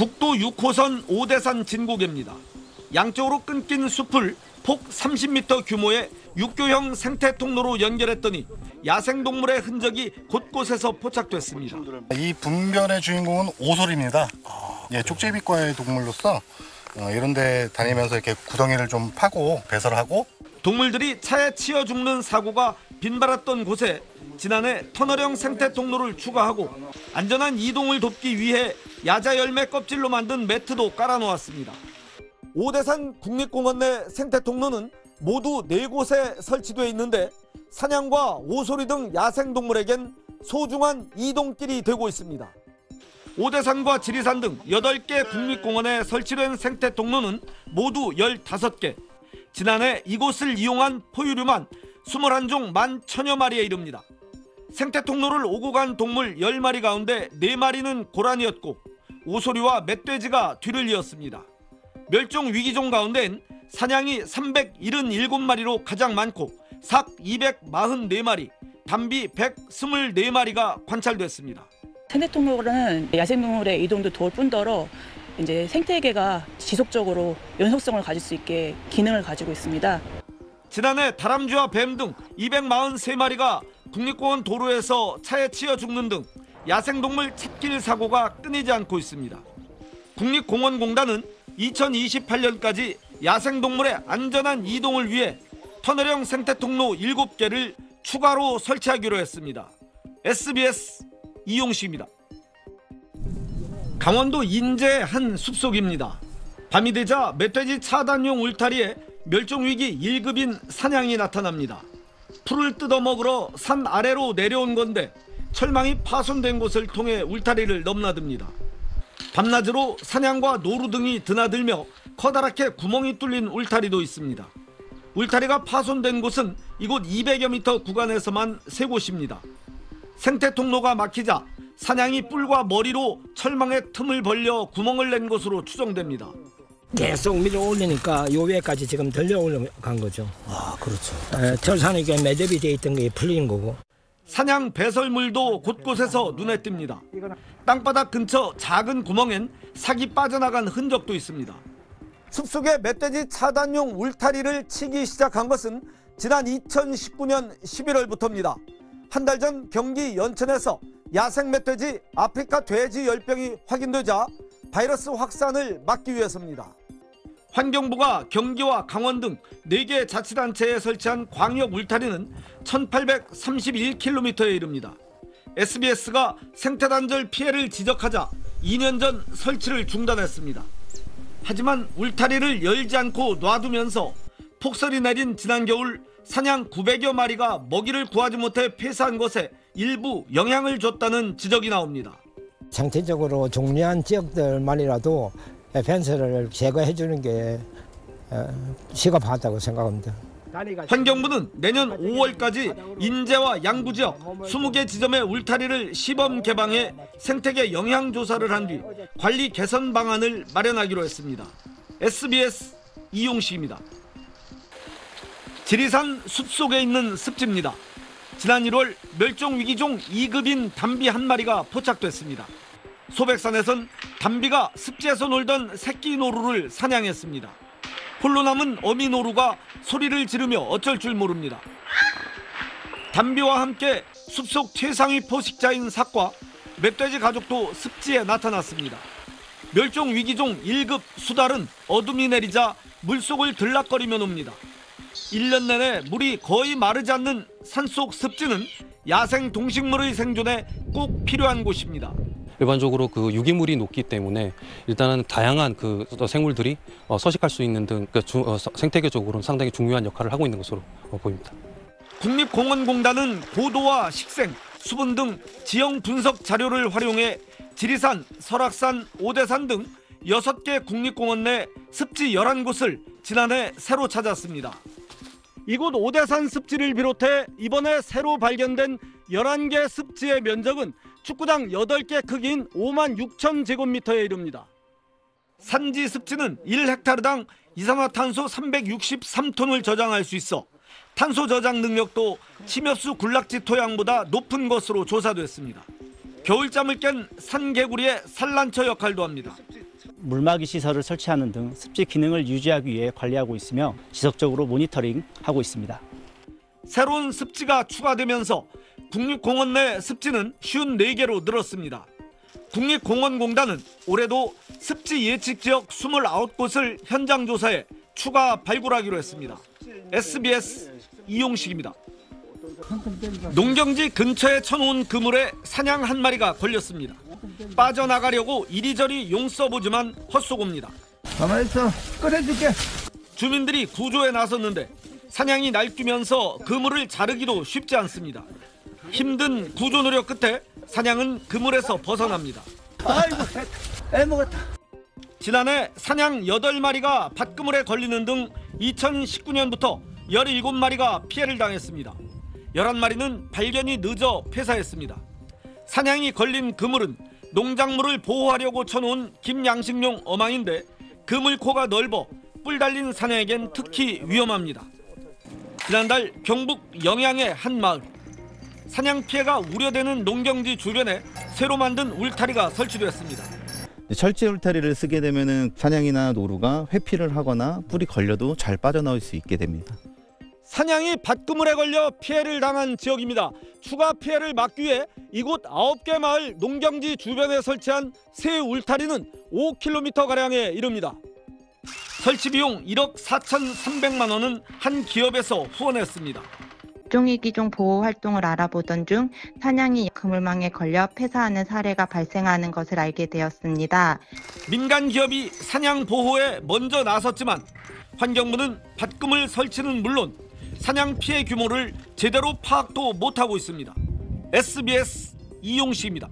국도 6호선 오대산 진국입니다. 양쪽으로 끊긴 숲을 폭 30m 규모의 육교형 생태 통로로 연결했더니 야생동물의 흔적이 곳곳에서 포착됐습니다. 이 분변의 주인공은 오솔입니다. 쪽제비과의 동물로서 이런 데 다니면서 이렇게 구덩이를 좀 파고 배설하고 동물들이 차에 치여 죽는 사고가 빈발했던 곳에 지난해 터널형 생태 통로를 추가하고 안전한 이동을 돕기 위해 야자 열매 껍질로 만든 매트도 깔아놓았습니다. 오대산 국립공원 내 생태 통로는 모두 4곳에 설치되어 있는데 사냥과 오소리 등 야생동물에겐 소중한 이동길이 되고 있습니다. 오대산과 지리산 등 8개 국립공원에 설치된 생태 통로는 모두 15개. 지난해 이곳을 이용한 포유류만 21종 11,000여 마리에 이릅니다. 생태 통로를 오고 간 동물 10마리 가운데 4마리는 고라니였고 오소리와 멧돼지가 뒤를 이었습니다. 멸종 위기종 가운데는 사냥이 377마리로 가장 많고 삭 244마리, 담비 124마리가 관찰됐습니다. 생태 통로는 야생동물의 이동도 도울 뿐더러 이제 생태계가 지속적으로 연속성을 가질 수 있게 기능을 가지고 있습니다. 지난해 다람쥐와 뱀 등 243마리가 국립공원 도로에서 차에 치여 죽는 등 야생동물 찻길 사고가 끊이지 않고 있습니다. 국립공원공단은 2028년까지 야생동물의 안전한 이동을 위해 터널형 생태통로 7개를 추가로 설치하기로 했습니다. SBS 이용식입니다. 강원도 인제 한 숲속입니다. 밤이 되자 멧돼지 차단용 울타리에 멸종위기 1급인 사냥이 나타납니다. 풀을 뜯어먹으러 산 아래로 내려온 건데 철망이 파손된 곳을 통해 울타리를 넘나듭니다. 밤낮으로 사냥과 노루 등이 드나들며 커다랗게 구멍이 뚫린 울타리도 있습니다. 울타리가 파손된 곳은 이곳 200여 미터 구간에서만 3곳입니다. 생태통로가 막히자 사냥이 뿔과 머리로 철망의 틈을 벌려 구멍을 낸 것으로 추정됩니다. 계속 밀어 올리니까 요 위에까지 지금 들려 올라간 거죠. 아, 그렇죠. 철산이 매듭이 돼 있던 게 풀린 거고. 사냥 배설물도 곳곳에서 눈에 띕니다. 땅바닥 근처 작은 구멍엔 삭이 빠져나간 흔적도 있습니다. 숲속에 멧돼지 차단용 울타리를 치기 시작한 것은 지난 2019년 11월부터입니다. 한 달 전 경기 연천에서 야생 멧돼지 아프리카 돼지 열병이 확인되자 바이러스 확산을 막기 위해서입니다. 환경부가 경기와 강원 등 4개 자치단체에 설치한 광역 울타리는 1831km에 이릅니다. SBS가 생태단절 피해를 지적하자 2년 전 설치를 중단했습니다. 하지만 울타리를 열지 않고 놔두면서 폭설이 내린 지난 겨울 사냥 900여 마리가 먹이를 구하지 못해 폐사한 것에 일부 영향을 줬다는 지적이 나옵니다. 상태적으로 중요한 지역들만이라도 펜스를 제거해 주는 게 시급하다고 생각합니다. 환경부는 내년 5월까지 인제와 양구 지역 20개 지점의 울타리를 시범 개방해 생태계 영향 조사를 한 뒤 관리 개선 방안을 마련하기로 했습니다. SBS 이용식입니다. 지리산 숲속에 있는 습지입니다. 지난 1월 멸종위기종 2급인 담비 한 마리가 포착됐습니다. 소백산에선 담비가 습지에서 놀던 새끼 노루를 사냥했습니다. 홀로 남은 어미 노루가 소리를 지르며 어쩔 줄 모릅니다. 담비와 함께 숲속 최상위 포식자인 삭과 멧돼지 가족도 습지에 나타났습니다. 멸종위기종 1급 수달은 어둠이 내리자 물속을 들락거리며 놉니다. 1년 내내 물이 거의 마르지 않는 산속 습지는 야생 동식물의 생존에 꼭 필요한 곳입니다. 일반적으로 그 유기물이 높기 때문에 일단은 다양한 그 생물들이 서식할 수 있는 등 생태계적으로는 상당히 중요한 역할을 하고 있는 것으로 보입니다. 국립공원공단은 고도와 식생, 수분 등 지형 분석 자료를 활용해 지리산, 설악산, 오대산 등 6개 국립공원 내 습지 11곳을 지난해 새로 찾았습니다. 이곳 오대산 습지를 비롯해 이번에 새로 발견된 11개 습지의 면적은 축구장 8개 크기인 56,000제곱미터에 이릅니다. 산지 습지는 1헥타르당 이산화탄소 363톤을 저장할 수 있어 탄소 저장 능력도 침엽수 군락지 토양보다 높은 것으로 조사됐습니다. 겨울잠을 깬 산개구리의 산란처 역할도 합니다. 물막이 시설을 설치하는 등 습지 기능을 유지하기 위해 관리하고 있으며 지속적으로 모니터링하고 있습니다. 새로운 습지가 추가되면서 국립공원 내 습지는 54개로 늘었습니다. 국립공원공단은 올해도 습지 예측 지역 29곳을 현장 조사해 추가 발굴하기로 했습니다. SBS 이용식입니다. 농경지 근처에 쳐놓은 그물에 사냥 한 마리가 걸렸습니다. 빠져나가려고 이리저리 용 써보지만 헛쏘고입니다. 가만히 있어. 꺼내줄게. 주민들이 구조에 나섰는데 사냥이 날뛰면서 그물을 자르기도 쉽지 않습니다. 힘든 구조 노력 끝에 사냥은 그물에서 벗어납니다. 아이고, 애 먹었다. 지난해 사냥 8마리가 밭그물에 걸리는 등 2019년부터 17마리가 피해를 당했습니다. 11마리는 발견이 늦어 폐사했습니다. 사냥이 걸린 그물은 농작물을 보호하려고 쳐놓은 김양식용 어망인데 그물코가 넓어 뿔 달린 사냥에겐 특히 위험합니다. 지난달 경북 영양의 한 마을. 사냥 피해가 우려되는 농경지 주변에 새로 만든 울타리가 설치됐습니다. 철제 울타리를 쓰게 되면은 사냥이나 노루가 회피를 하거나 뿔이 걸려도 잘 빠져나올 수 있게 됩니다. 사냥이 밭그물에 걸려 피해를 당한 지역입니다. 추가 피해를 막기 위해 이곳 9개 마을 농경지 주변에 설치한 새 울타리는 5km가량에 이릅니다. 설치 비용 1억 4,300만 원은 한 기업에서 후원했습니다. 종이기종 보호 활동을 알아보던 중 사냥이 그물망에 걸려 폐사하는 사례가 발생하는 것을 알게 되었습니다. 민간 기업이 사냥 보호에 먼저 나섰지만 환경부는 밭그물 설치는 물론 사냥 피해 규모를 제대로 파악도 못하고 있습니다. SBS 이용식입니다.